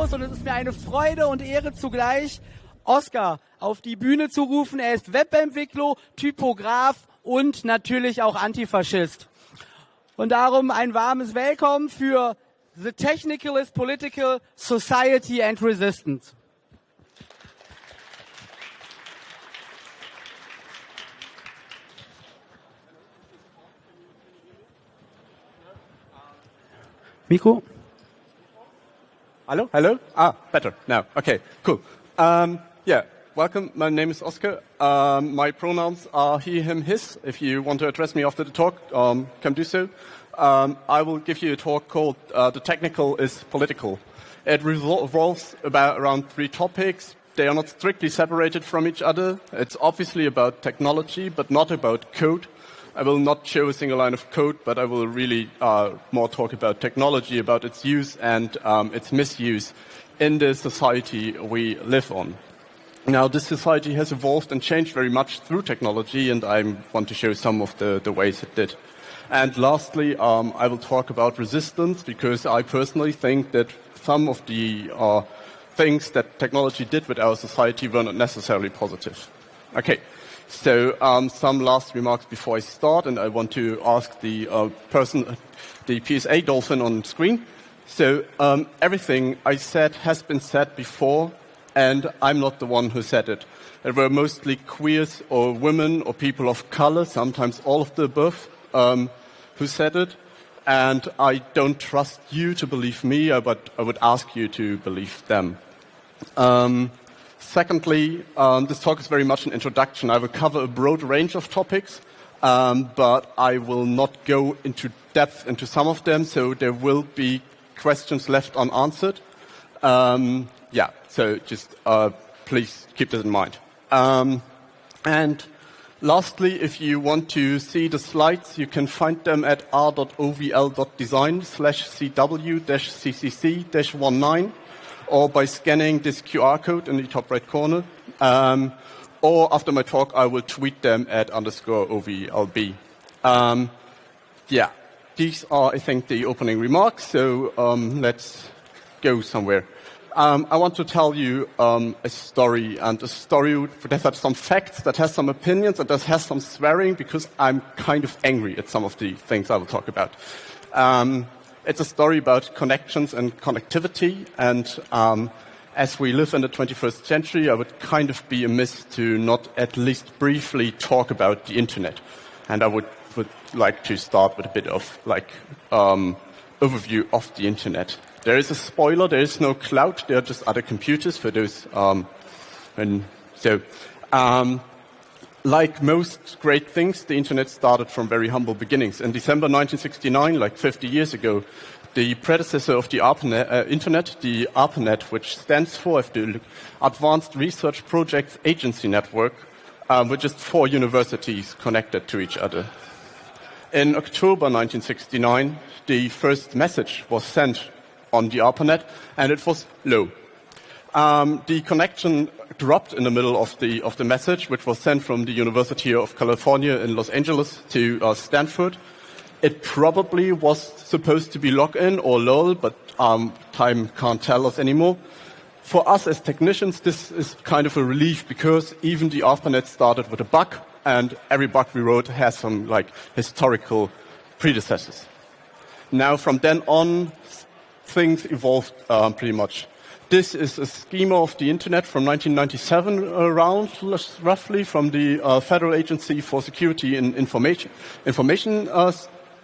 Applaus und es ist mir eine Freude und Ehre zugleich, Oskar auf die Bühne zu rufen. Er ist Webentwickler, Typograf und natürlich auch Antifaschist. Und darum ein warmes Willkommen für The Technicalist Political Society and Resistance. Mikro? Hello? Hello? Better now. Okay, cool. Yeah, welcome. My name is Oscar. My pronouns are he, him, his. If you want to address me after the talk, come do so. I will give you a talk called The Technical is Political. It revolves around 3 topics. They are not strictly separated from each other. It's obviously about technology, but not about code. I will not show a single line of code, but I will really more talk about technology, about its use and its misuse in the society we live on. Now, this society has evolved and changed very much through technology, and I want to show some of the ways it did. And lastly, I will talk about resistance, because I personally think that some of the things that technology did with our society were not necessarily positive. Okay. So some last remarks before I start, and I want to ask the the PSA dolphin on screen. So everything I said has been said before, and I'm not the one who said it. There were mostly queers or women or people of color, sometimes all of the above, who said it. And I don't trust you to believe me, but I would ask you to believe them. Secondly, this talk is very much an introduction. I will cover a broad range of topics, but I will not go into depth into some of them, so there will be questions left unanswered. Yeah, so just please keep this in mind. And lastly, if you want to see the slides, you can find them at r.ovl.design/cw-ccc-19. Or by scanning this QR code in the top right corner. Or after my talk, I will tweet them at _OVLB. Yeah, these are, I think, the opening remarks, so let's go somewhere. I want to tell you a story, and a story that has some facts, that has some opinions, that has some swearing, because I'm kind of angry at some of the things I will talk about. It's a story about connections and connectivity, and as we live in the 21st century, I would kind of be amiss to not at least briefly talk about the internet. And I would like to start with a bit of overview of the internet. There is a spoiler, there is no cloud, there are just other computers for those. Like most great things, the internet started from very humble beginnings. In December 1969, like 50 years ago, the predecessor of the internet, the ARPANET, which stands for the Advanced Research Projects Agency Network, were just 4 universities connected to each other. In October 1969, the first message was sent on the ARPANET, and it was low. The connection dropped in the middle of the message, which was sent from the University of California in Los Angeles to Stanford. It probably was supposed to be login or LOL, but time can't tell us anymore. For us as technicians, this is kind of a relief, because even the ARPANET started with a bug, and every bug we wrote has some historical predecessors. Now, from then on, things evolved pretty much. This is a schema of the internet from 1997 around, roughly, from the Federal Agency for Security and Information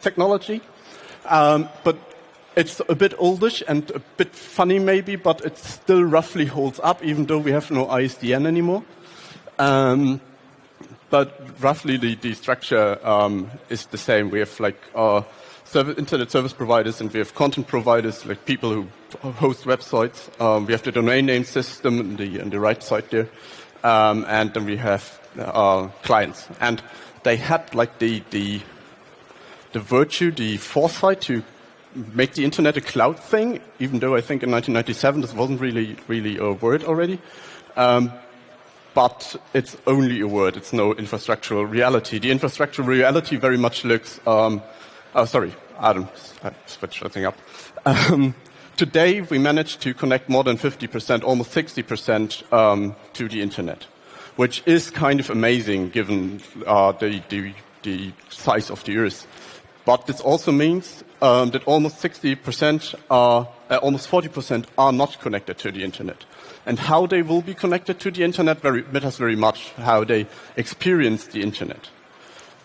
Technology. But it's a bit oldish and a bit funny maybe, but it still roughly holds up, even though we have no ISDN anymore. But roughly the structure is the same. We have internet service providers, and we have content providers, like people who host websites. We have the domain name system on the right side there, and then we have clients. And they had the virtue, the foresight to make the internet a cloud thing, even though I think in 1997 this wasn't really a word already. But it's only a word. It's no infrastructural reality. The infrastructural reality very much looks. Sorry, Adam, I switched everything up. today we managed to connect more than 50%, almost 60% to the internet, which is kind of amazing given the size of the Earth. But this also means that almost 60%, almost 40% are not connected to the internet. And how they will be connected to the internet matters very much, how they experience the internet.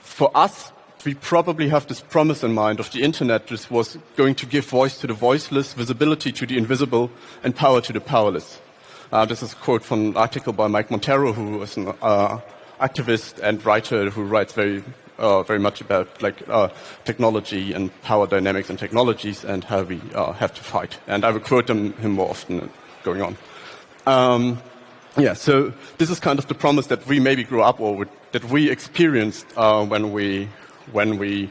For us, we probably have this promise in mind of the internet. This was going to give voice to the voiceless, visibility to the invisible, and power to the powerless. This is a quote from an article by Mike Monteiro, who is an activist and writer who writes very much about technology and power dynamics and technologies and how we have to fight. And I will quote him more often going on. So this is kind of the promise that we maybe grew up with, that we experienced when we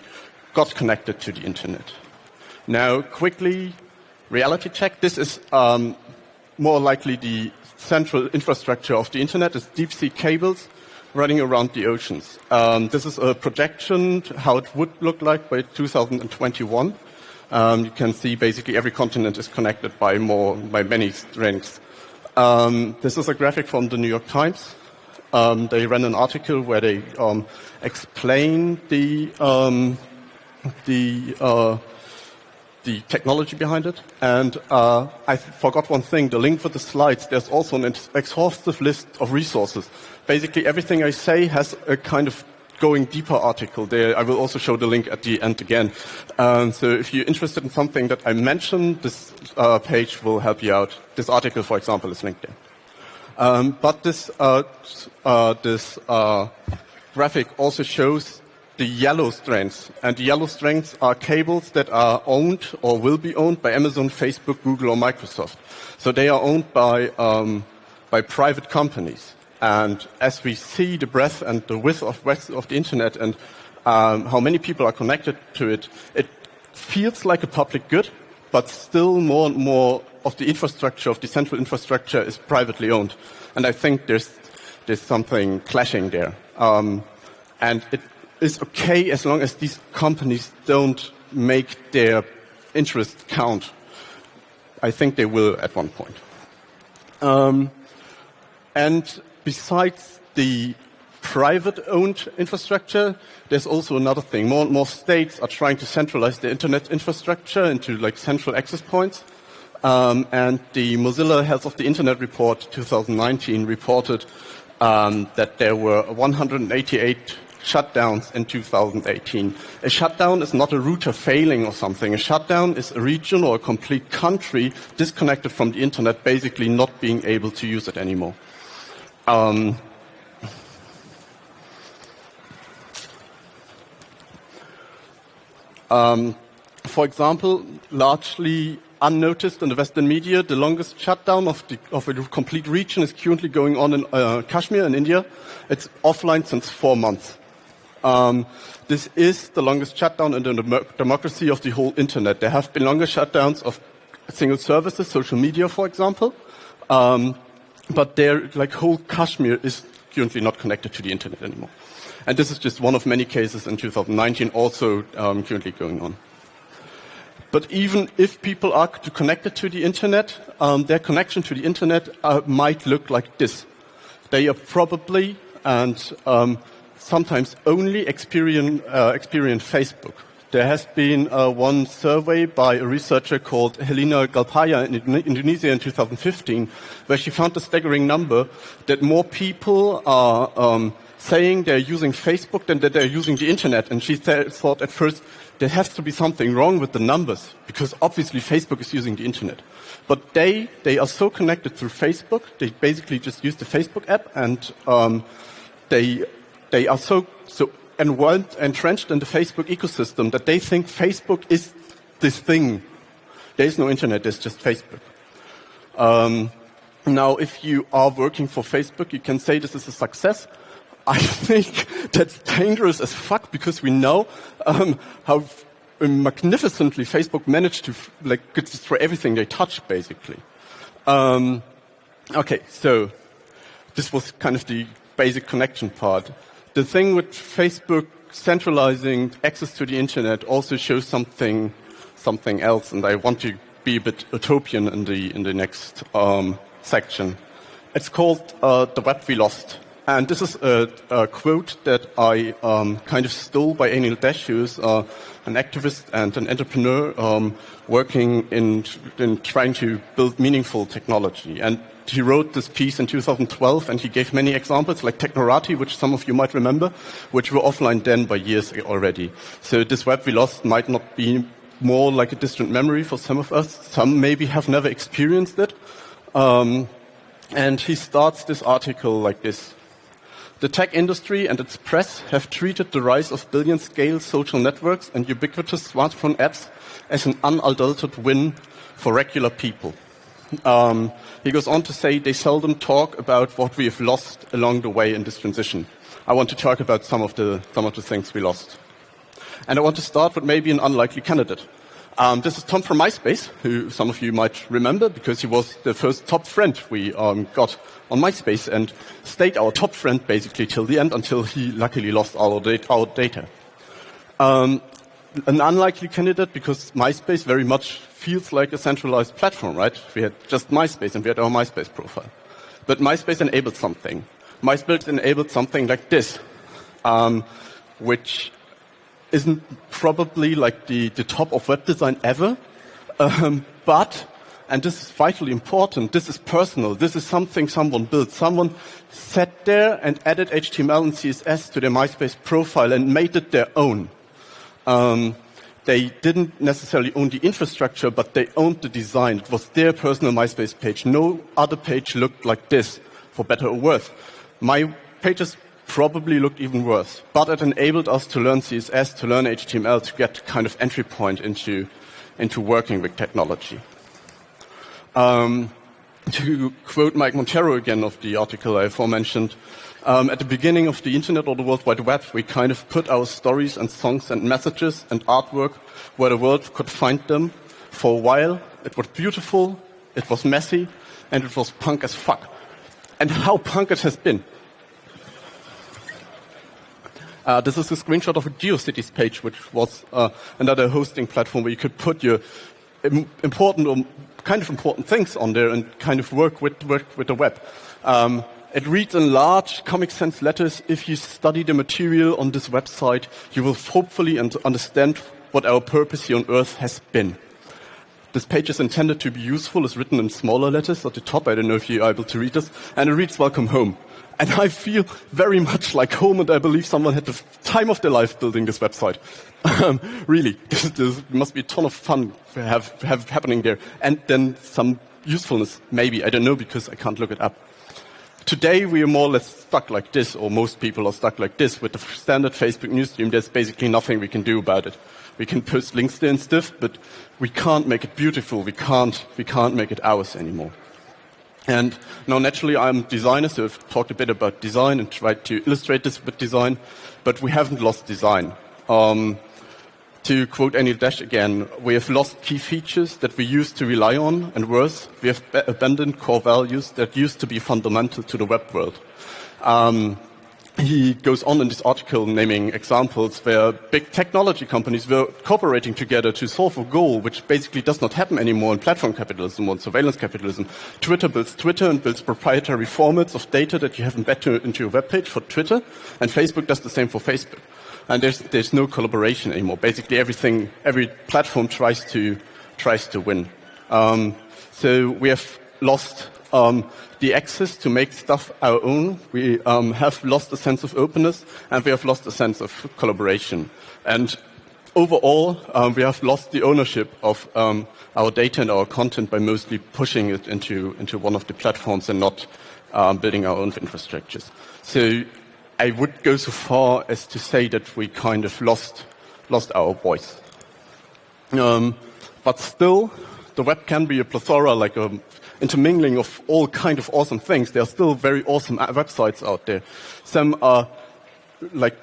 got connected to the internet. Now, quickly, reality check. This is more likely the central infrastructure of the internet. It's deep sea cables running around the oceans. This is a projection how it would look like by 2021. You can see basically every continent is connected by many strings. This is a graphic from the New York Times. They ran an article where they explain the technology behind it. And I forgot one thing, the link for the slides, there's also an exhaustive list of resources. Basically everything I say has a kind of going deeper article there. I will also show the link at the end again. So if you're interested in something that I mentioned, this page will help you out. This article, for example, is linked there. But this graphic also shows the yellow strands. And the yellow strands are cables that are owned or will be owned by Amazon, Facebook, Google, or Microsoft. So they are owned by private companies. And as we see the breadth and the width of the internet and how many people are connected to it, it feels like a public good, but still more and more of the infrastructure, of the central infrastructure, is privately owned. And I think there's something clashing there. And it is okay as long as these companies don't make their interests count. I think they will at one point. And besides the private-owned infrastructure, there's also another thing. More and more states are trying to centralize their internet infrastructure into central access points. And the Mozilla Health of the Internet Report 2019 reported that there were 188 shutdowns in 2018. A shutdown is not a router failing or something. A shutdown is a region or a complete country disconnected from the internet, basically not being able to use it anymore. For example, largely unnoticed in the Western media, the longest shutdown of a complete region is currently going on in Kashmir in India. It's offline since 4 months. This is the longest shutdown in the democracy of the whole internet. There have been longer shutdowns of single services, social media, for example. But their whole Kashmir is currently not connected to the internet anymore. And this is just one of many cases in 2019 also currently going on. But even if people are connected to the internet, their connection to the internet might look like this. They are probably and sometimes only experience Facebook. There has been one survey by a researcher called Helena Galpaya in Indonesia in 2015, where she found the staggering number that more people are saying they're using Facebook than that they're using the internet. And she thought at first there has to be something wrong with the numbers, because obviously Facebook is using the internet. But they are so connected through Facebook, they basically just use the Facebook app, and they are so entrenched in the Facebook ecosystem that they think Facebook is this thing. There is no internet, there's just Facebook. Now, if you are working for Facebook, you can say this is a success. I think that's dangerous as fuck, because we know how magnificently Facebook managed to destroy everything they touch, basically. Okay, so this was kind of the basic connection part. The thing with Facebook centralizing access to the internet also shows something else, and I want to be a bit utopian in the next section. It's called "The Web We Lost," and this is a quote that I kind of stole by Anil Desh, who's an activist and an entrepreneur working in trying to build meaningful technology. And he wrote this piece in 2012, and he gave many examples, like Technorati, which some of you might remember, which were offline then by years already. So this web we lost might not be more like a distant memory for some of us. Some maybe have never experienced it. And he starts this article like this. The tech industry and its press have treated the rise of billion-scale social networks and ubiquitous smartphone apps as an unadulterated win for regular people. He goes on to say they seldom talk about what we have lost along the way in this transition. I want to talk about some of the things we lost. And I want to start with maybe an unlikely candidate. This is Tom from MySpace, who some of you might remember because he was the first top friend we got on MySpace and stayed our top friend basically till the end until he luckily lost our data. An unlikely candidate because MySpace very much feels like a centralized platform, right? We had just MySpace and we had our MySpace profile. But MySpace enabled something. MySpace enabled something like this, which isn't probably like the top of web design ever, but, and this is vitally important, this is personal, this is something someone built. Someone sat there and added HTML and CSS to their MySpace profile and made it their own. They didn't necessarily own the infrastructure, but they owned the design. It was their personal MySpace page. No other page looked like this, for better or worse. My pages probably looked even worse, but it enabled us to learn CSS, to learn HTML, to get kind of entry point into working with technology. To quote Mike Montero again of the article I aforementioned, at the beginning of the internet or the World Wide Web, we kind of put our stories and songs and messages and artwork where the world could find them. For a while, it was beautiful, it was messy, and it was punk as fuck. And how punk it has been. This is a screenshot of a GeoCities page, which was another hosting platform where you could put your important or kind of important things on there and kind of work with the web. It reads in large Comic Sans letters, if you study the material on this website, you will hopefully understand what our purpose here on Earth has been. This page is intended to be useful. It's written in smaller letters at the top. I don't know if you're able to read this. And it reads, welcome home. And I feel very much like home, and I believe someone had the time of their life building this website. Really, this must be a ton of fun to have happening there. And then some usefulness, maybe. I don't know because I can't look it up. Today, we are more or less stuck like this, or most people are stuck like this. With the standard Facebook newsstream, there's basically nothing we can do about it. We can post links there and stuff, but we can't make it beautiful. We can't make it ours anymore. And now, naturally, I'm a designer, so I've talked a bit about design and tried to illustrate this with design, but we haven't lost design. To quote Anil Desh again, we have lost key features that we used to rely on, and worse, we have abandoned core values that used to be fundamental to the web world. He goes on in this article naming examples where big technology companies were cooperating together to solve a goal which basically does not happen anymore in platform capitalism or surveillance capitalism. Twitter builds Twitter and builds proprietary formats of data that you have embedded into your web page for Twitter, and Facebook does the same for Facebook. And there's no collaboration anymore. Basically every platform tries to win. So we have lost the access to make stuff our own. We have lost a sense of openness, and we have lost a sense of collaboration. And overall, we have lost the ownership of our data and our content by mostly pushing it into one of the platforms and not building our own infrastructures. So I would go so far as to say that we kind of lost our voice. But still, the web can be a plethora, like a intermingling of all kind of awesome things. There are still very awesome websites out there. Some are like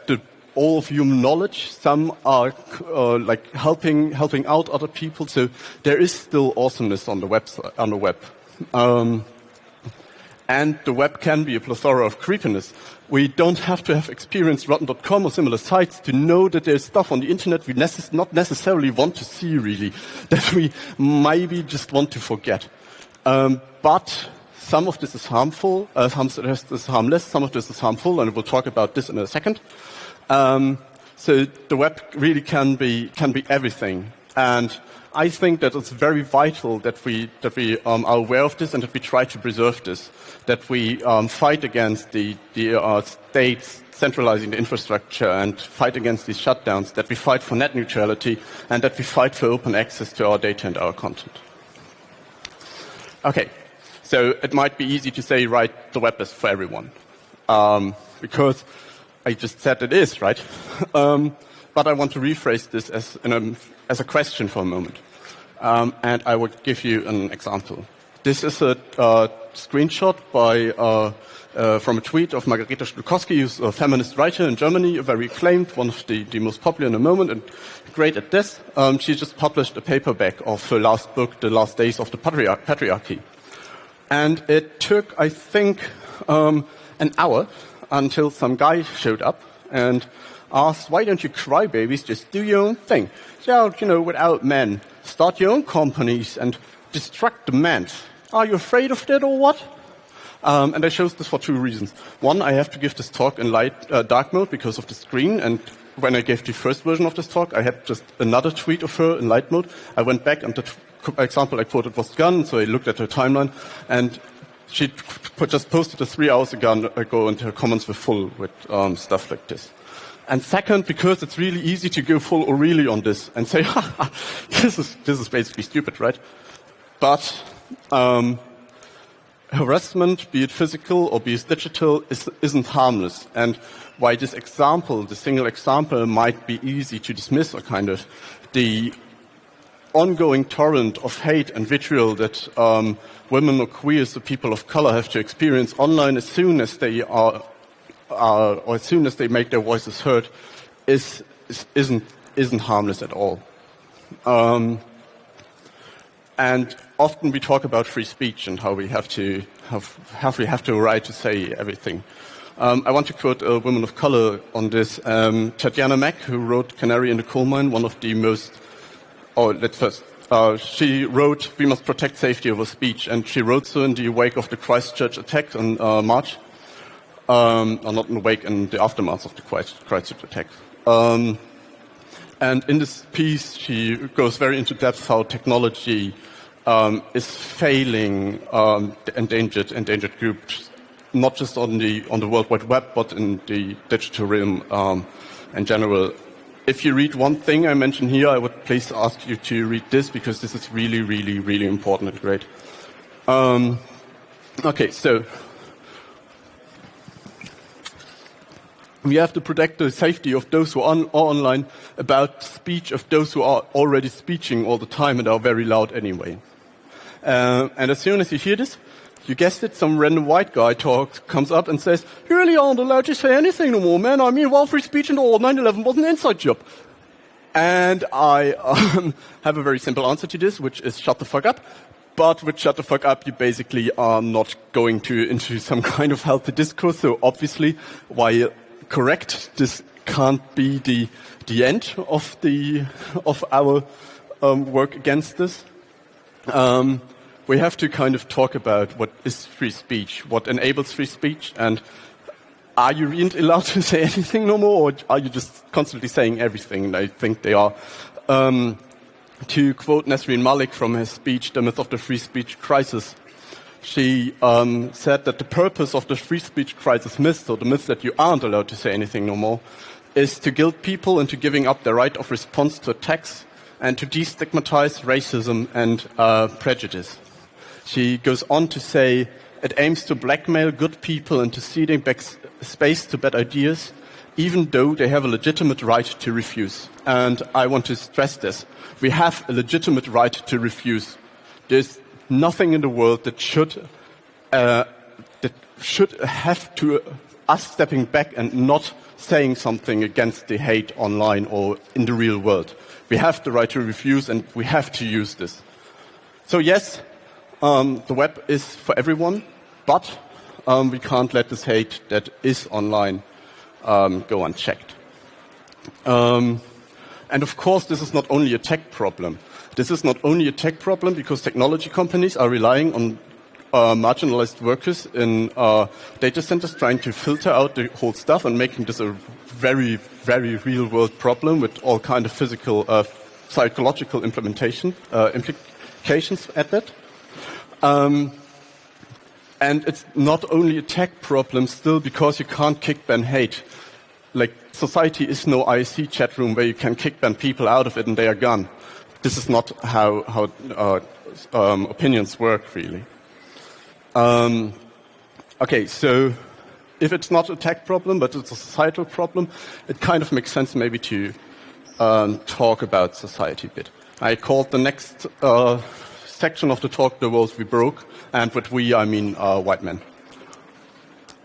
all of human knowledge. Some are like helping out other people. So there is still awesomeness on the website, on the web. And the web can be a plethora of creepiness. We don't have to have experienced Rotten.com or similar sites to know that there's stuff on the internet we not necessarily want to see, really, that we maybe just want to forget. But some of this is harmful, some of this is harmless, some of this is harmful, and we'll talk about this in a second. So the web really can be everything. And I think that it's very vital that we are aware of this and that we try to preserve this, that we fight against the states centralizing the infrastructure and fight against these shutdowns, that we fight for net neutrality, and that we fight for open access to our data and our content. Okay, so it might be easy to say, right, the web is for everyone, because I just said it is, right? But I want to rephrase this as a question for a moment. And I would give you an example. This is a screenshot from a tweet of Margareta Stokowski, who's a feminist writer in Germany, very acclaimed, one of the most popular in the moment, and great at this. She just published a paperback of her last book, The Last Days of the Patriarchy. And it took, I think, an hour until some guy showed up and asked, why don't you crybabies just do your own thing? So, without men, start your own companies and destruct the men. Are you afraid of that or what? And I chose this for two reasons. One, I have to give this talk in dark mode because of the screen, and when I gave the first version of this talk, I had just another tweet of her in light mode. I went back and the example I quoted was gone, so I looked at her timeline, and she just posted it 3 hours ago, and her comments were full with stuff like this. And second, because it's really easy to go full O'Reilly on this and say, this is basically stupid, right? But harassment, be it physical or be it digital, isn't harmless. And why this example, the single example, might be easy to dismiss, or kind of the ongoing torrent of hate and vitriol that women or queers or people of color have to experience online as soon as they or as soon as they make their voices heard, isn't harmless at all. And often we talk about free speech and how we have to a right to say everything. I want to quote a woman of color on this, Tatiana Mack, who wrote "Canary in the Coal Mine," one of the most. She wrote, "We must protect safety over speech," and she wrote so in the wake of the Christchurch attack on March. Or not in the wake, in the aftermath of the Christchurch attack. And in this piece, she goes very into depth how technology is failing endangered groups, not just on the World Wide Web, but in the digital realm in general. If you read one thing I mentioned here, I would please ask you to read this, because this is really, really, really important and great. Okay, so we have to protect the safety of those who are online about speech of those who are already speaking all the time and are very loud anyway. And as soon as you hear this, you guessed it, some random white guy comes up and says, "You really aren't allowed to say anything no more, man. I mean, well, free speech and all, 9/11 was an inside job." And I have a very simple answer to this, which is shut the fuck up. But with shut the fuck up, you basically are not going into some kind of healthy discourse. So obviously, while correct, this can't be the end of our work against this. We have to kind of talk about what is free speech, what enables free speech, and are you really allowed to say anything no more, or are you just constantly saying everything? And I think they are. To quote Nasreen Malik from her speech, The Myth of the Free Speech Crisis, she said that the purpose of the free speech crisis myth, or the myth that you aren't allowed to say anything no more, is to guilt people into giving up their right of response to attacks and to destigmatize racism and prejudice. She goes on to say, it aims to blackmail good people into ceding back space to bad ideas, even though they have a legitimate right to refuse. And I want to stress this. We have a legitimate right to refuse. There's nothing in the world that should have to us stepping back and not saying something against the hate online or in the real world. We have the right to refuse, and we have to use this. So yes, the web is for everyone, but we can't let this hate that is online go unchecked. And of course, this is not only a tech problem. This is not only a tech problem because technology companies are relying on marginalized workers in data centers, trying to filter out the whole stuff and making this a very, very real-world problem with all kind of physical, psychological implications at that. And it's not only a tech problem still because you can't kick ban hate. Like, society is no IRC chat room where you can kick ban people out of it and they are gone. This is not how opinions work, really. Okay, so if it's not a tech problem, but it's a societal problem, it kind of makes sense maybe to talk about society a bit. I called the next section of the talk The Walls We Broke, and with we, I mean white men.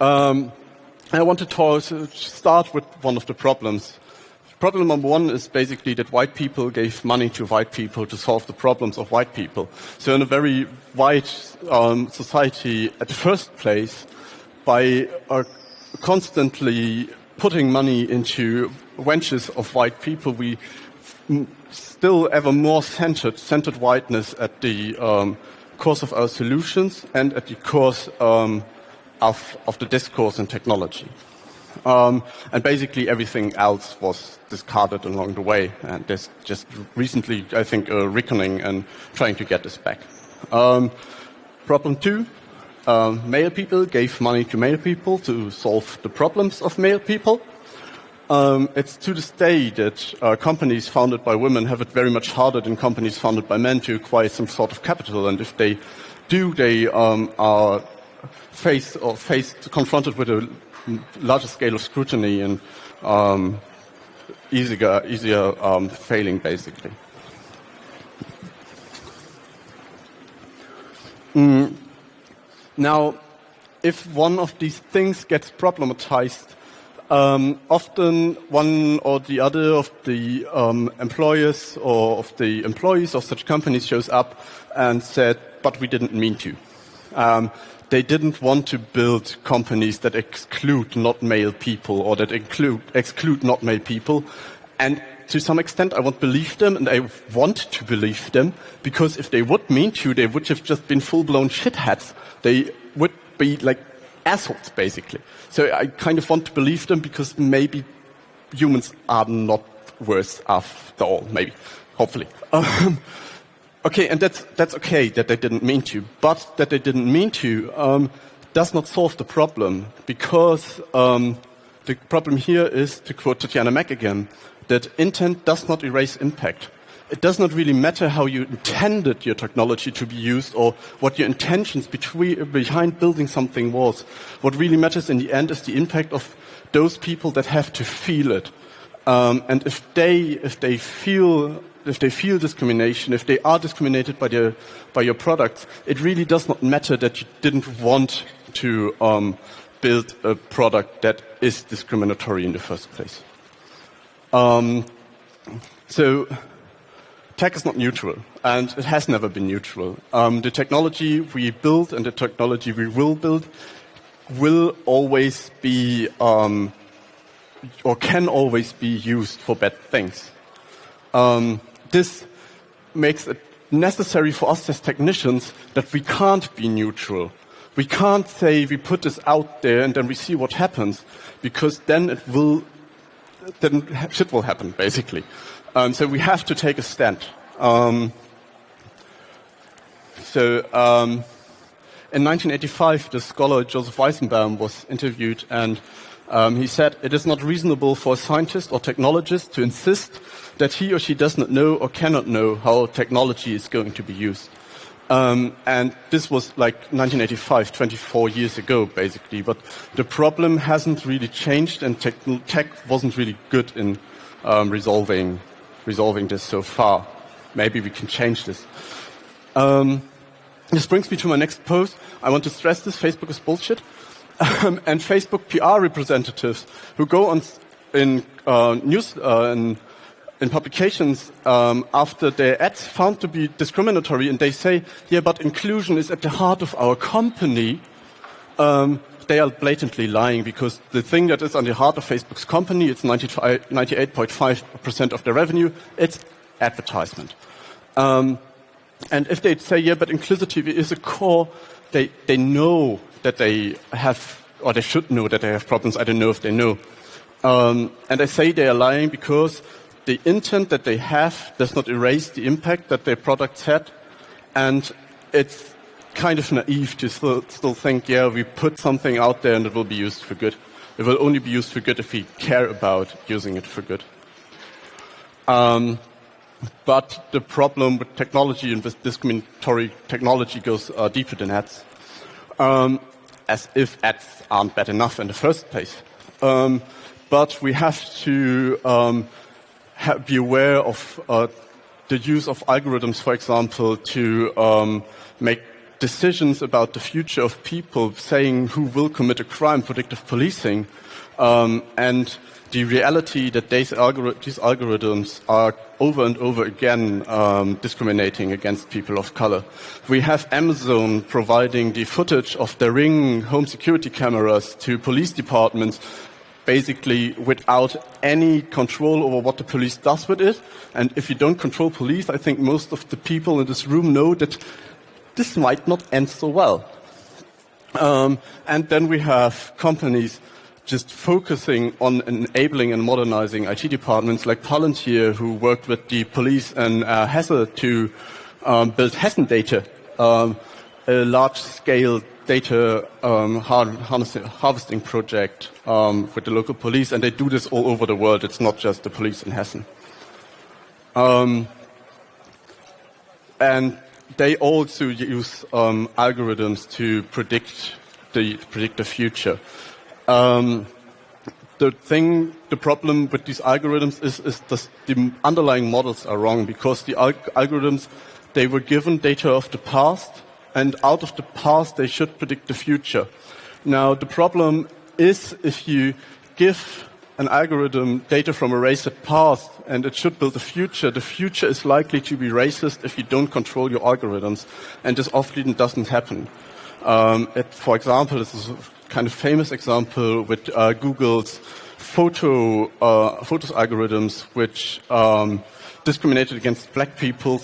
I want to start with one of the problems. Problem number one is basically that white people gave money to white people to solve the problems of white people. So in a very white society, at the first place, by constantly putting money into ventures of white people, we still ever more centered whiteness at the course of our solutions and at the course of the discourse and technology. And basically everything else was discarded along the way. And there's just recently, I think, a reckoning and trying to get this back. Problem two, male people gave money to male people to solve the problems of male people. It's to this day that companies founded by women have it very much harder than companies founded by men to acquire some sort of capital. And if they do, they are confronted with a larger scale of scrutiny and easier failing, basically. Now, if one of these things gets problematized, often one or the other of the employers or of the employees of such companies shows up and said, but we didn't mean to. They didn't want to build companies that exclude not male people or that exclude not male people. And to some extent, I won't believe them, and I want to believe them, because if they would mean to, they would have just been full-blown shitheads. They would be like assholes, basically. So I kind of want to believe them because maybe humans are not worse after all, maybe, hopefully. Okay, and that's okay that they didn't mean to, but that they didn't mean to does not solve the problem, because the problem here is, to quote Tatiana Mack again, that intent does not erase impact. It does not really matter how you intended your technology to be used or what your intentions behind building something was. What really matters in the end is the impact of those people that have to feel it. And if they feel discrimination, if they are discriminated by your products, it really does not matter that you didn't want to build a product that is discriminatory in the first place. So tech is not neutral, and it has never been neutral. The technology we build and the technology we will build will always be or can always be used for bad things. This makes it necessary for us as technicians that we can't be neutral. We can't say we put this out there and then we see what happens, because then shit will happen, basically. So we have to take a stand. In 1985, the scholar Joseph Weizenbaum was interviewed, and he said, "It is not reasonable for a scientist or technologist to insist that he or she does not know or cannot know how technology is going to be used." And this was like 1985, 24 years ago, basically. But the problem hasn't really changed, and tech wasn't really good in resolving this so far. Maybe we can change this. This brings me to my next post. I want to stress this: Facebook is bullshit. And Facebook PR representatives who go on in news in publications after their ads found to be discriminatory, and they say, "Yeah, but inclusion is at the heart of our company." they are blatantly lying, because the thing that is on the heart of Facebook's company, it's 98.5% of their revenue, it's advertisement. And if they say, yeah, but inclusivity is a core, they know that they have, or they should know that they have problems. I don't know if they know. And they say they are lying because the intent that they have does not erase the impact that their products had, and it's kind of naive to still think, yeah, we put something out there and it will be used for good. It will only be used for good if we care about using it for good. But the problem with technology and with discriminatory technology goes deeper than ads. As if ads aren't bad enough in the first place. But we have to be aware of the use of algorithms, for example, to make decisions about the future of people, saying who will commit a crime, predictive policing, and the reality that these algorithms are over and over again discriminating against people of color. We have Amazon providing the footage of their Ring home security cameras to police departments, basically without any control over what the police does with it. And if you don't control police, I think most of the people in this room know that this might not end so well. And then we have companies just focusing on enabling and modernizing IT departments like Palantir, who worked with the police and Hesse to build Hessen Data, a large-scale data harvesting project with the local police, and they do this all over the world. It's not just the police in Hessen. And they also use algorithms to predict the future. The problem with these algorithms is the underlying models are wrong, because the algorithms, they were given data of the past, and out of the past they should predict the future. Now the problem is, if you give an algorithm data from a racist past and it should build the future is likely to be racist if you don't control your algorithms, and this often doesn't happen. For example, this is a kind of famous example with Google's photos algorithms, which discriminated against black people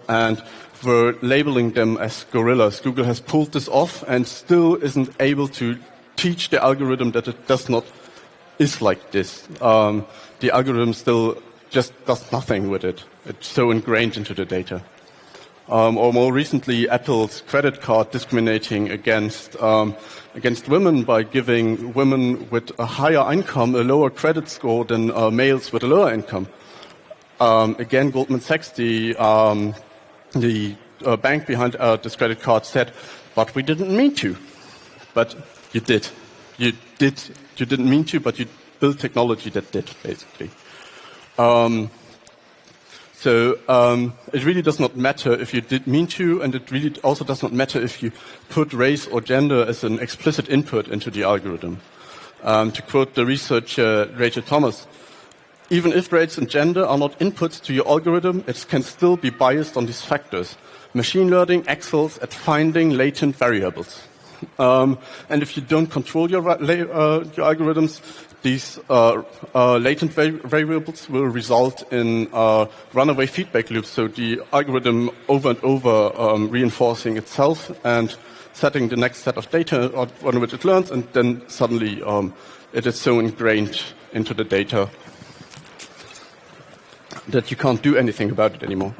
and were labeling them as gorillas. Google has pulled this off and still isn't able to teach the algorithm that it is like this. The algorithm still just does nothing with it. It's so ingrained into the data. Or more recently, Apple's credit card discriminating against women by giving women with a higher income a lower credit score than males with a lower income. Again, Goldman Sachs, the bank behind this credit card, said, "But we didn't mean to." But you did. You didn't mean to, but you built technology that did, basically. So it really does not matter if you did mean to, and it really also does not matter if you put race or gender as an explicit input into the algorithm. To quote the researcher Rachel Thomas, "Even if race and gender are not inputs to your algorithm, it can still be biased on these factors. Machine learning excels at finding latent variables." And if you don't control your algorithms, these latent variables will result in runaway feedback loops. So the algorithm over and over reinforcing itself and setting the next set of data on which it learns, and then suddenly it is so ingrained into the data that you can't do anything about it anymore.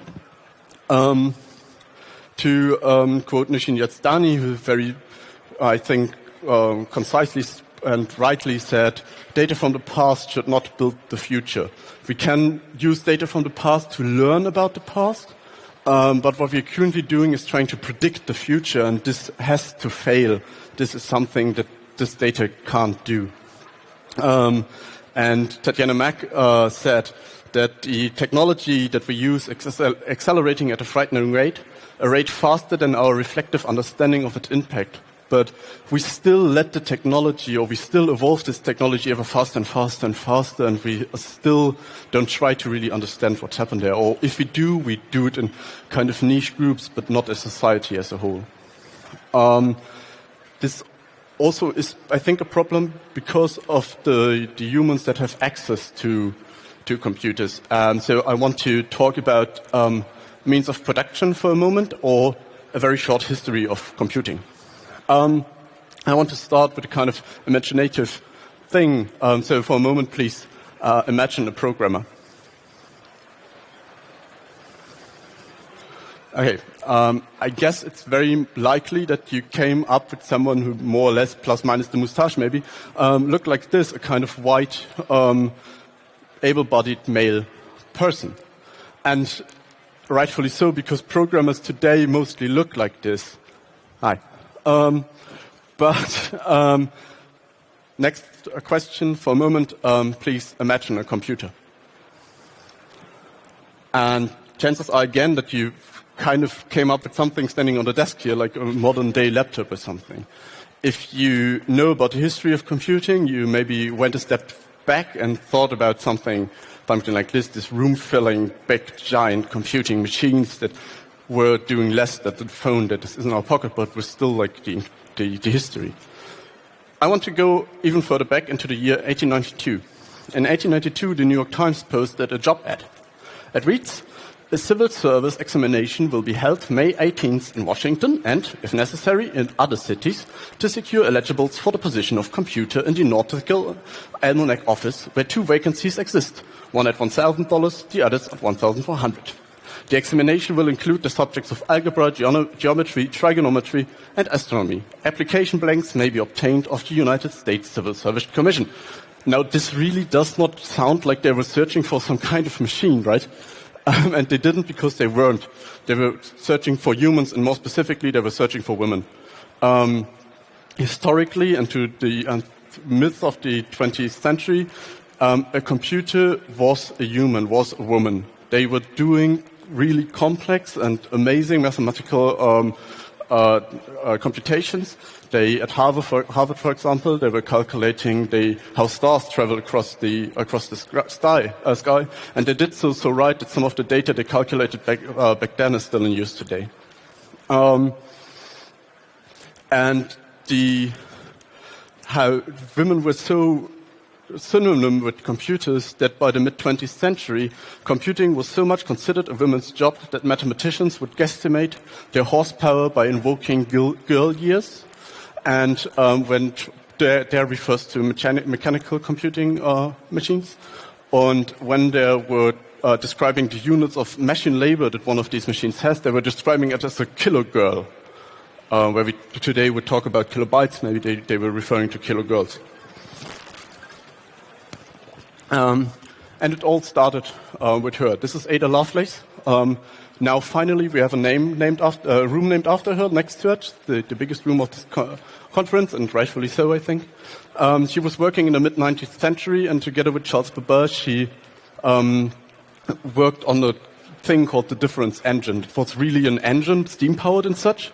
To quote Nishin Yazdani, who very, I think, concisely and rightly said, data from the past should not build the future. We can use data from the past to learn about the past, but what we're currently doing is trying to predict the future, and this has to fail. This is something that this data can't do. And Tatjana Mack said that the technology that we use is accelerating at a frightening rate, a rate faster than our reflective understanding of its impact. But we still let the technology, or we still evolve this technology ever faster and faster and faster, and we still don't try to really understand what's happened there. Or if we do it in kind of niche groups, but not as society as a whole. this also is, I think, a problem because of the humans that have access to computers. So I want to talk about means of production for a moment, or a very short history of computing. I want to start with a kind of imaginative thing. So for a moment, please imagine a programmer. Okay, I guess it's very likely that you came up with someone who more or less, plus minus the moustache maybe, looked like this, a kind of white, able-bodied male person. And rightfully so, because programmers today mostly look like this. Hi. Next question for a moment, please imagine a computer. And chances are again that you kind of came up with something standing on the desk here, like a modern day laptop or something. If you know about the history of computing, you maybe went a step back and thought about something like this room-filling, big, giant computing machines that were doing less than the phone that is in our pocket, but was still like the history. I want to go even further back into the year 1892. In 1892, the New York Times posted a job ad. It reads, "A civil service examination will be held May 18th in Washington and, if necessary, in other cities to secure eligibles for the position of computer in the Nautical Almanac office, where 2 vacancies exist, one at $1,000, the others at $1,400. The examination will include the subjects of algebra, geometry, trigonometry, and astronomy. Application blanks may be obtained of the United States Civil Service Commission." Now, this really does not sound like they were searching for some kind of machine, right? And they didn't, because they weren't. They were searching for humans, and more specifically, they were searching for women. Historically, and to the myth of the 20th century, a computer was a human, was a woman. They were doing really complex and amazing mathematical computations. At Harvard, for example, they were calculating how stars travel across the sky, and they did so right that some of the data they calculated back then is still in use today. And how women were so synonym with computers that by the mid-20th century, computing was so much considered a women's job that mathematicians would guesstimate their horsepower by invoking girl years. And when there refers to mechanical computing machines. And when they were describing the units of machine labor that one of these machines has, they were describing it as a kilogirl. Where we today would talk about kilobytes, maybe they were referring to kilogirls. And it all started with her. This is Ada Lovelace. Now, finally, we have a room named after her next to it, the biggest room of this conference, and rightfully so, I think. She was working in the mid-19th century, and together with Charles Babbage, she worked on a thing called the difference engine. It was really an engine, steam-powered and such,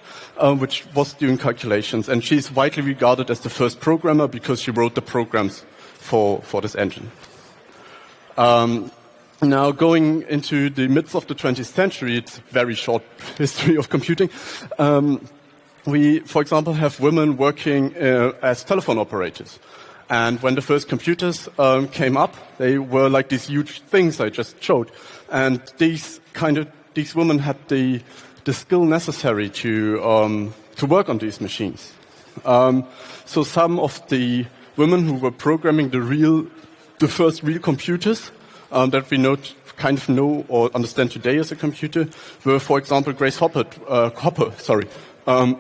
which was doing calculations. And she's widely regarded as the first programmer because she wrote the programs for this engine. Now, going into the midst of the 20th century, it's a very short history of computing. We, for example, have women working as telephone operators. And when the first computers came up, they were like these huge things I just showed. And these women had the skill necessary to work on these machines. So some of the women who were programming the first real computers that we know or understand today as a computer were, for example, Grace Hopper,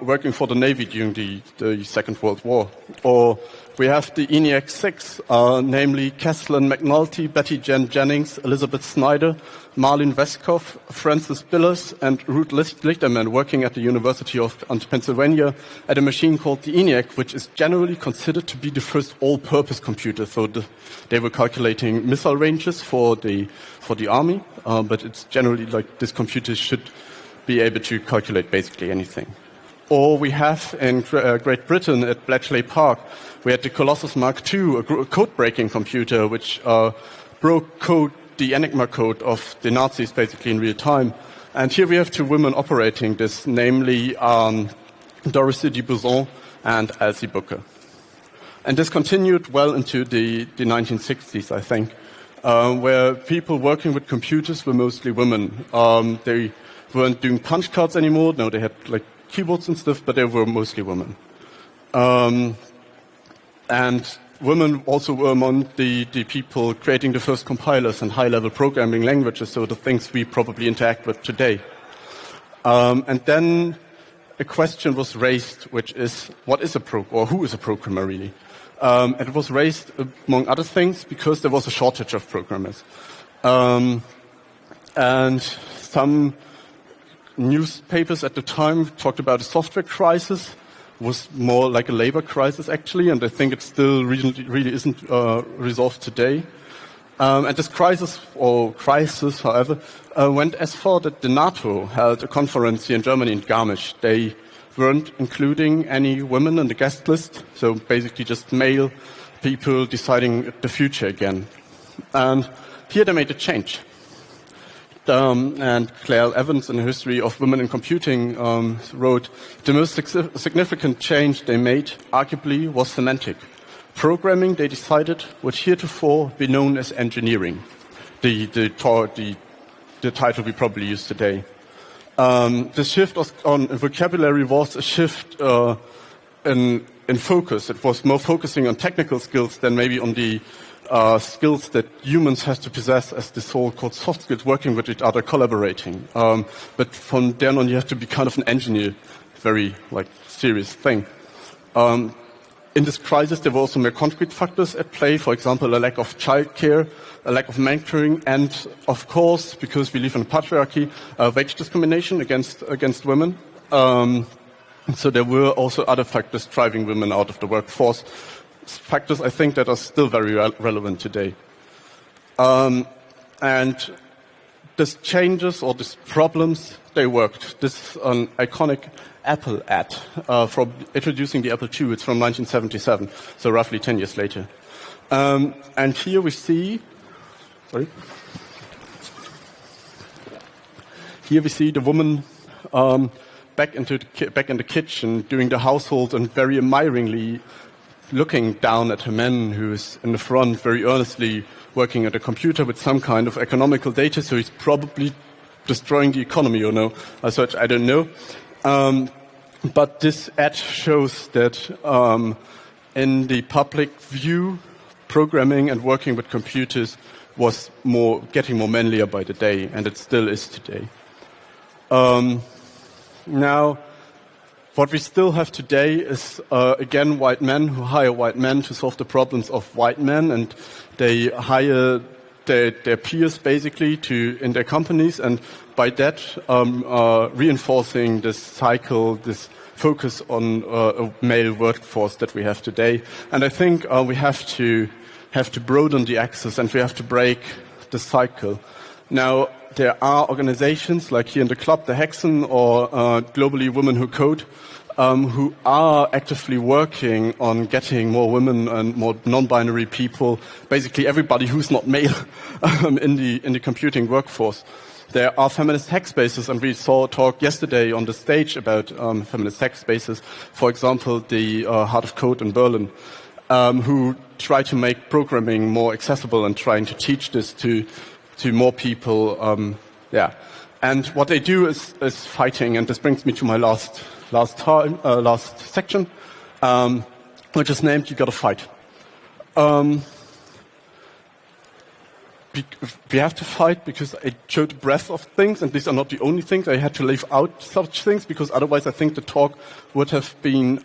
working for the Navy during the Second World War. Or we have the ENIAC 6, namely Kathleen McNulty, Betty Jen Jennings, Elizabeth Snyder, Marlene Westkoff, Frances Billers, and Ruth Lichterman working at the University of Pennsylvania at a machine called the ENIAC, which is generally considered to be the first all-purpose computer. So they were calculating missile ranges for the army, but it's generally like this computer should be able to calculate basically anything. Or we have in Great Britain at Bletchley Park, we had the Colossus Mark II, a code-breaking computer which broke the Enigma code of the Nazis basically in real time. And here we have two women operating this, namely Dorothy Dubuisson and Elsie Booker. And this continued well into the 1960s, I think, where people working with computers were mostly women. They weren't doing punch cards anymore. No, they had like keyboards and stuff, but they were mostly women. And women also were among the people creating the first compilers and high-level programming languages, so the things we probably interact with today. And then a question was raised, which is, what is or who is a programmer really? And it was raised, among other things, because there was a shortage of programmers. And some newspapers at the time talked about a software crisis. It was more like a labor crisis, actually, and I think it still really isn't resolved today. And this crisis, however, went as far that the NATO held a conference here in Germany in Garmisch. They weren't including any women on the guest list, so basically just male people deciding the future again. And here they made a change. And Claire Evans, in the History of Women in Computing, wrote, the most significant change they made, arguably, was semantic. Programming, they decided, would heretofore be known as engineering, the title we probably use today. The shift on vocabulary was a shift in focus. It was more focusing on technical skills than maybe on the skills that humans have to possess as the so-called soft skills, working with each other, collaborating. But from then on, you have to be kind of an engineer, very serious thing. In this crisis, there were also more concrete factors at play. For example, a lack of childcare, a lack of mentoring, and of course, because we live in a patriarchy, wage discrimination against women. So there were also other factors driving women out of the workforce. Factors I think that are still very relevant today. And these changes or these problems, they worked. This is an iconic Apple ad from introducing the Apple II. It's from 1977, so roughly 10 years later. And here we see, here we see the woman back in the kitchen doing the household and very admiringly looking down at her man who's in the front very earnestly working at a computer with some kind of economical data, so he's probably destroying the economy or no, as such, I don't know. But this ad shows that in the public view, programming and working with computers was getting more manlier by the day, and it still is today. Now, what we still have today is, again, white men who hire white men to solve the problems of white men, and they hire their peers, basically, in their companies, and by that, reinforcing this cycle, this focus on a male workforce that we have today. And I think we have to broaden the axis, and we have to break the cycle. Now, there are organizations like here in the club, the Hexen, or globally Women Who Code, who are actively working on getting more women and more non-binary people, basically everybody who's not male, in the computing workforce. There are feminist hack spaces, and we saw a talk yesterday on the stage about feminist hack spaces. For example, the Heart of Code in Berlin, who try to make programming more accessible and trying to teach this to more people. And what they do is fighting, and this brings me to my last section, which is named "You Gotta Fight." We have to fight because I showed a breadth of things, and these are not the only things. I had to leave out such things because otherwise I think the talk would have been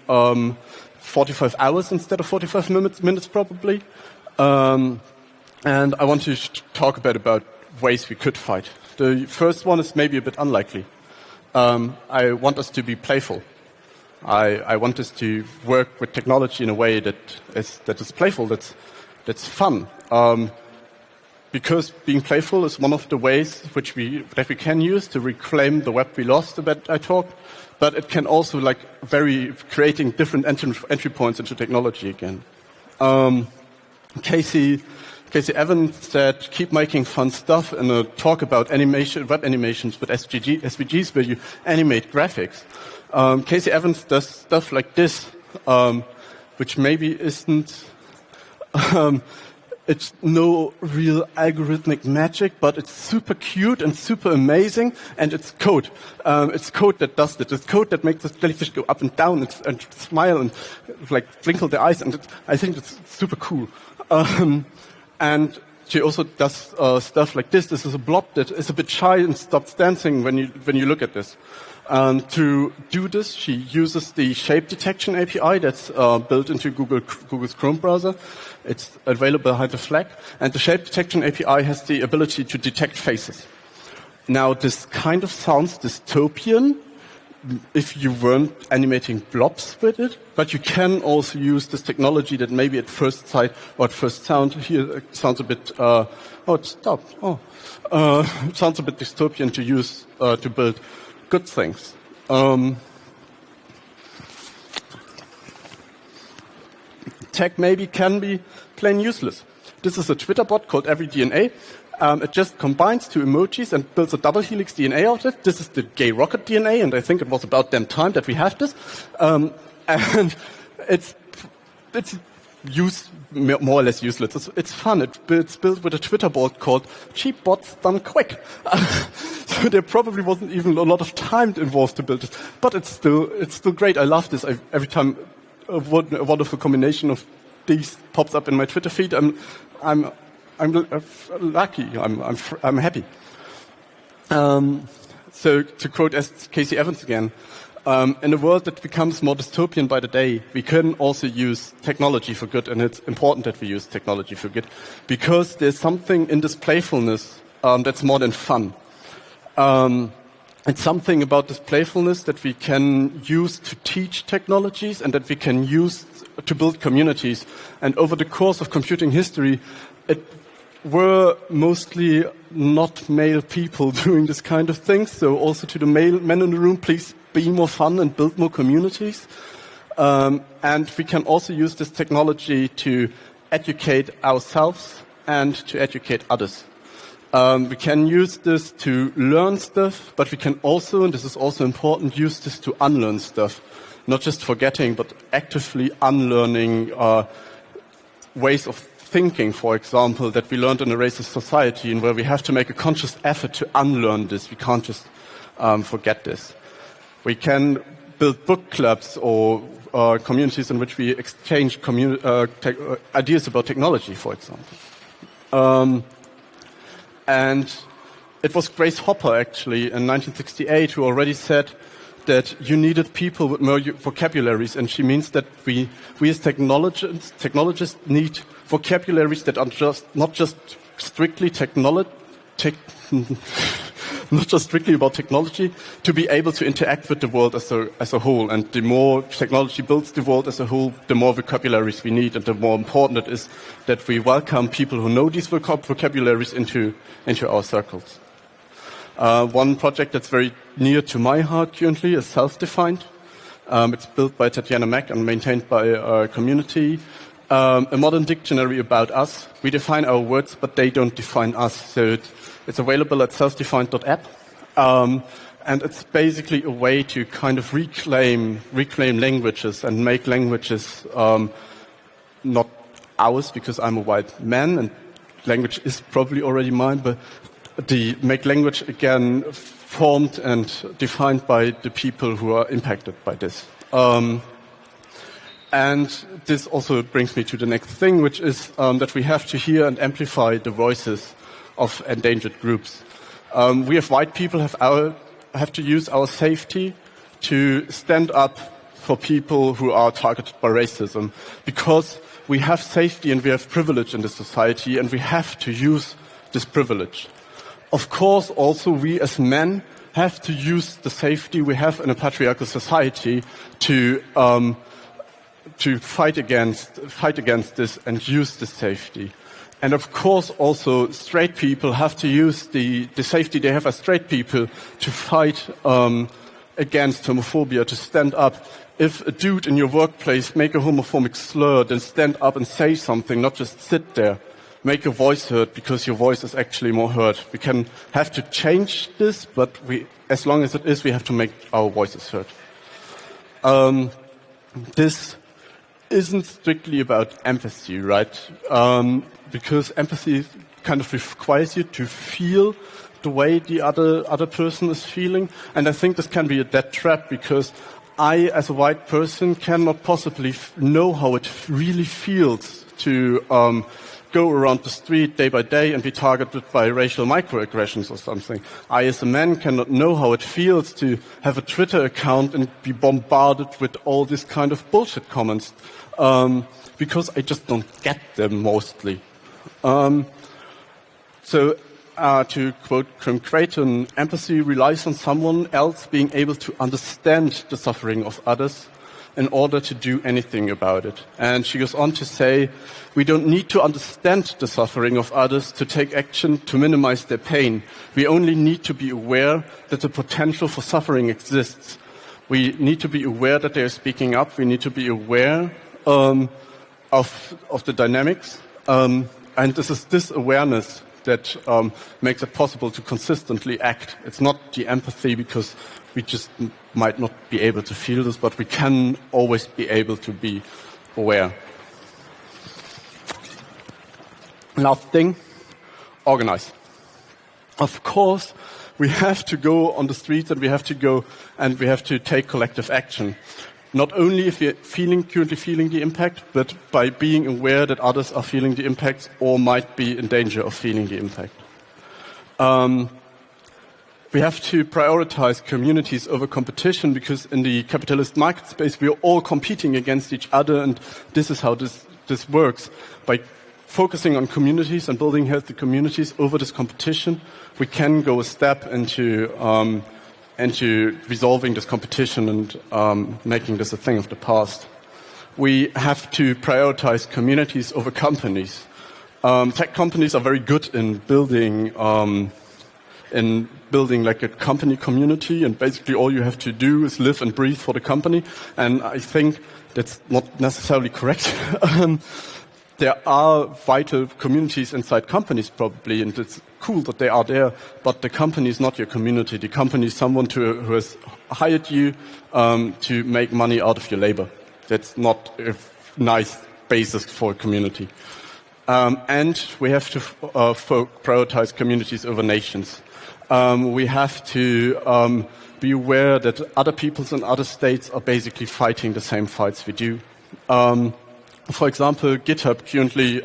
45 hours instead of 45 minutes probably. And I want to talk about ways we could fight. The first one is maybe a bit unlikely. I want us to be playful. I want us to work with technology in a way that is playful, that's fun. Because being playful is one of the ways that we can use to reclaim the web we lost, that I talked. But it can also creating different entry points into technology again. Casey Evans said, keep making fun stuff in a talk about web animations with SVGs where you animate graphics. Casey Evans does stuff like this which maybe isn't, it's no real algorithmic magic, but it's super cute and super amazing, and it's code. It's code that does it. It's code that makes the jellyfish go up and down and smile and like twinkle their eyes, and I think it's super cool. And she also does stuff like this. This is a blob that is a bit shy and stops dancing when you look at this. To do this, she uses the shape detection API that's built into Google's Chrome browser. It's available behind the flag. And the shape detection API has the ability to detect faces. Now, this kind of sounds dystopian if you weren't animating blobs with it, but you can also use this technology that maybe at first sight or at first sound here it sounds a bit, it stopped. It sounds a bit dystopian to use to build good things. Tech maybe can be plain useless. This is a Twitter bot called EveryDNA. It just combines two emojis and builds a double helix DNA out of it. This is the gay rocket DNA, and I think it was about damn time that we have this. And it's more or less useless. It's fun. It's built with a Twitter bot called Cheap Bots Done Quick. So there probably wasn't even a lot of time involved to build this, but it's still great. I love this. Every time a wonderful combination of these pops up in my Twitter feed, I'm lucky. I'm happy. So to quote Casey Evans again, in a world that becomes more dystopian by the day, we can also use technology for good, and it's important that we use technology for good, because there's something in this playfulness that's more than fun. It's something about this playfulness that we can use to teach technologies and that we can use to build communities. And over the course of computing history, it were mostly not male people doing this kind of thing. So also to the male men in the room, please be more fun and build more communities. And we can also use this technology to educate ourselves and to educate others. We can use this to learn stuff, but we can also, and this is also important, use this to unlearn stuff. Not just forgetting, but actively unlearning ways of thinking, for example, that we learned in a racist society and where we have to make a conscious effort to unlearn this. We can't just forget this. We can build book clubs or communities in which we exchange ideas about technology, for example. And it was Grace Hopper, actually, in 1968, who already said that you needed people with more vocabularies, and she means that we as technologists need vocabularies that are not just strictly not just strictly about technology, to be able to interact with the world as a whole. And the more technology builds the world as a whole, the more vocabularies we need, and the more important it is that we welcome people who know these vocabularies into our circles. One project that's very near to my heart currently is Self-Defined. It's built by Tatiana Mack and maintained by our community. A modern dictionary about us. We define our words, but they don't define us. So it's available at selfdefined.app. And it's basically a way to kind of reclaim languages and make languages not ours, because I'm a white man and language is probably already mine, but make language again formed and defined by the people who are impacted by this. And this also brings me to the next thing, which is that we have to hear and amplify the voices of endangered groups. We as white people have to use our safety to stand up for people who are targeted by racism, because we have safety and we have privilege in this society, and we have to use this privilege. Of course, also we as men have to use the safety we have in a patriarchal society to fight against this and use the safety. And of course, also straight people have to use the safety they have as straight people to fight against homophobia, to stand up. If a dude in your workplace make a homophobic slur, then stand up and say something, not just sit there. Make your voice heard, because your voice is actually more heard. We have to change this, but as long as it is, we have to make our voices heard. This isn't strictly about empathy, right? Because empathy kind of requires you to feel the way the other person is feeling. And I think this can be a dead trap, because I, as a white person, cannot possibly know how it really feels to go around the street day by day and be targeted by racial microaggressions or something. I, as a man, cannot know how it feels to have a Twitter account and be bombarded with all this kind of bullshit comments, because I just don't get them mostly. So to quote Krim Creighton, empathy relies on someone else being able to understand the suffering of others in order to do anything about it. And she goes on to say, we don't need to understand the suffering of others to take action to minimize their pain. We only need to be aware that the potential for suffering exists. We need to be aware that they are speaking up. We need to be aware of the dynamics. And this is this awareness that makes it possible to consistently act. It's not the empathy, because we just might not be able to feel this, but we can always be able to be aware. Last thing, organize. Of course, we have to go on the streets, and we have to take collective action. Not only if we're currently feeling the impact, but by being aware that others are feeling the impact or might be in danger of feeling the impact. We have to prioritize communities over competition, because in the capitalist market space, we are all competing against each other, and this is how this works. By focusing on communities and building healthy communities over this competition, we can go a step into resolving this competition and making this a thing of the past. We have to prioritize communities over companies. Tech companies are very good in building like a company community, and basically all you have to do is live and breathe for the company. And I think that's not necessarily correct. There are vital communities inside companies probably, and it's cool that they are there, but the company is not your community. The company is someone who has hired you to make money out of your labor. That's not a nice basis for a community. And we have to prioritize communities over nations. We have to be aware that other peoples and other states are basically fighting the same fights we do. For example, GitHub currently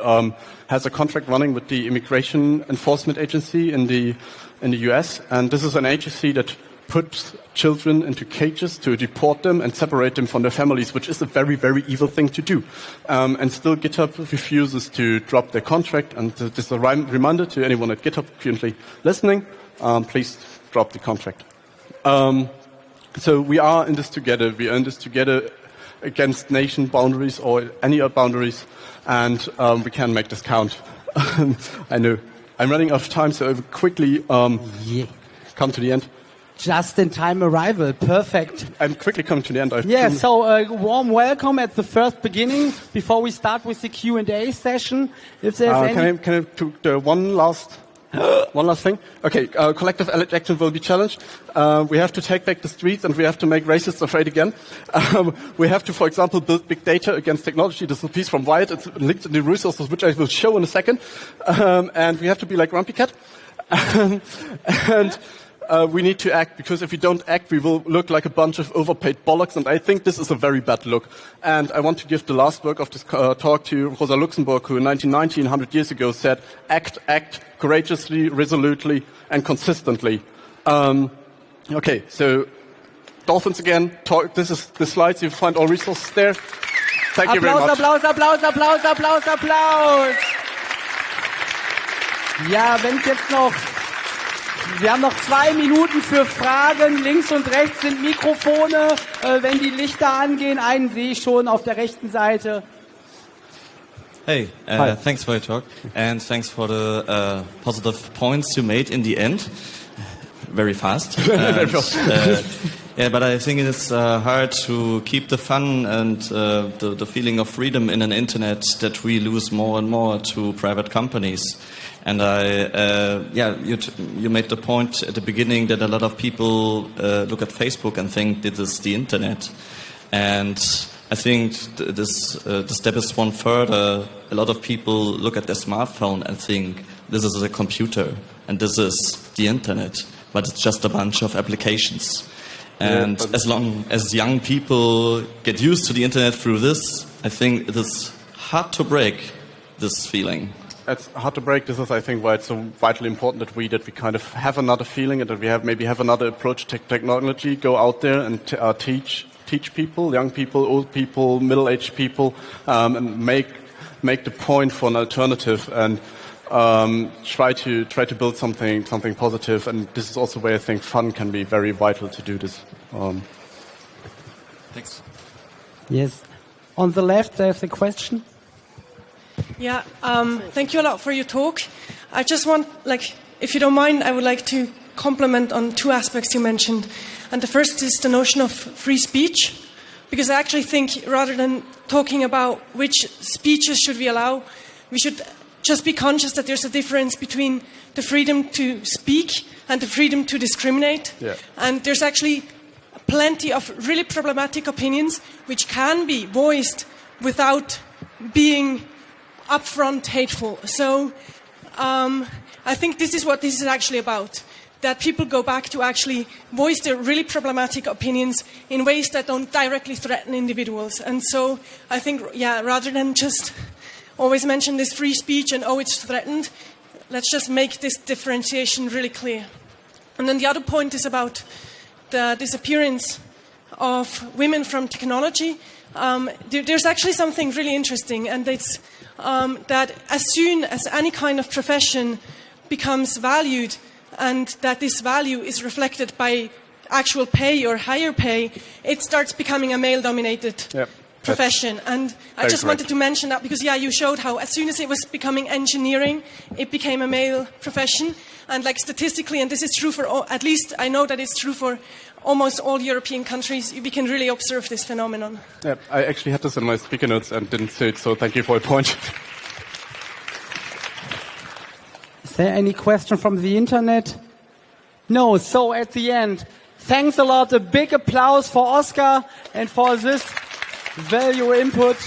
has a contract running with the Immigration Enforcement Agency in the US, and this is an agency that puts children into cages to deport them and separate them from their families, which is a very, very evil thing to do. And still GitHub refuses to drop their contract, and this is a reminder to anyone at GitHub currently listening, please drop the contract. So we are in this together. We are in this together against nation boundaries or any other boundaries, and we can make this count. I know I'm running out of time, so I will quickly come to the end. Just-in-time arrival, perfect. I'm quickly coming to the end. So a warm welcome at the first beginning before we start with the Q&A session. If there's can I do the one last thing? Okay, collective action will be challenged. We have to take back the streets, and we have to make racists afraid again. We have to, for example, build big data against technology. This is a piece from Wired. It's linked in the resources, which I will show in a second. And we have to be like Grumpy Cat. And we need to act, because if we don't act, we will look like a bunch of overpaid bollocks, and I think this is a very bad look. And I want to give the last work of this talk to Rosa Luxemburg, who in 1919, 100 years ago, said, act courageously, resolutely, and consistently. Okay, so dolphins again. This is the slides. You find all resources there. Thank you very much. Applaus. Ja, wenn es jetzt noch... Wir haben noch 2 Minuten für Fragen. Links und rechts sind Mikrofone. Wenn die Lichter angehen, einen sehe ich schon auf der rechten Seite. Hey, thanks for your talk, and thanks for the positive points you made in the end. Very fast. Yeah, but I think it's hard to keep the fun and the feeling of freedom in an internet that we lose more and more to private companies. And you made the point at the beginning that a lot of people look at Facebook and think this is the internet. And I think the step is one further. A lot of people look at their smartphone and think this is a computer and this is the internet, but it's just a bunch of applications. And as long as young people get used to the internet through this, I think it is hard to break this feeling. It's hard to break. This is, I think, why it's so vitally important that we kind of have another feeling and that we maybe have another approach to technology, go out there and teach people, young people, old people, middle-aged people, and make the point for an alternative and try to build something positive. And this is also where I think fun can be very vital to do this. Thanks. Yes. On the left, there's a question. Yeah, thank you a lot for your talk. I just want, if you don't mind, I would like to comment on two aspects you mentioned. And the first is the notion of free speech, because I actually think rather than talking about which speeches should we allow, we should just be conscious that there's a difference between the freedom to speak and the freedom to discriminate. Yeah. And there's actually plenty of really problematic opinions which can be voiced without being upfront hateful. So I think this is what this is actually about, that people go back to actually voice their really problematic opinions in ways that don't directly threaten individuals. And so I think, rather than just always mention this free speech and, it's threatened, let's just make this differentiation really clear. And then the other point is about the disappearance of women from technology. There's actually something really interesting, and it's that as soon as any kind of profession becomes valued and that this value is reflected by actual pay or higher pay, it starts becoming a male-dominated profession. And I just wanted to mention that because, you showed how as soon as it was becoming engineering, it became a male profession. And statistically, and this is true for at least I know that it's true for almost all European countries, we can really observe this phenomenon. Yeah, I actually had this in my speaker notes and didn't say it, so thank you for your point. Is there any question from the internet? No, so at the end, thanks a lot, a big applause for Oscar and for this value input.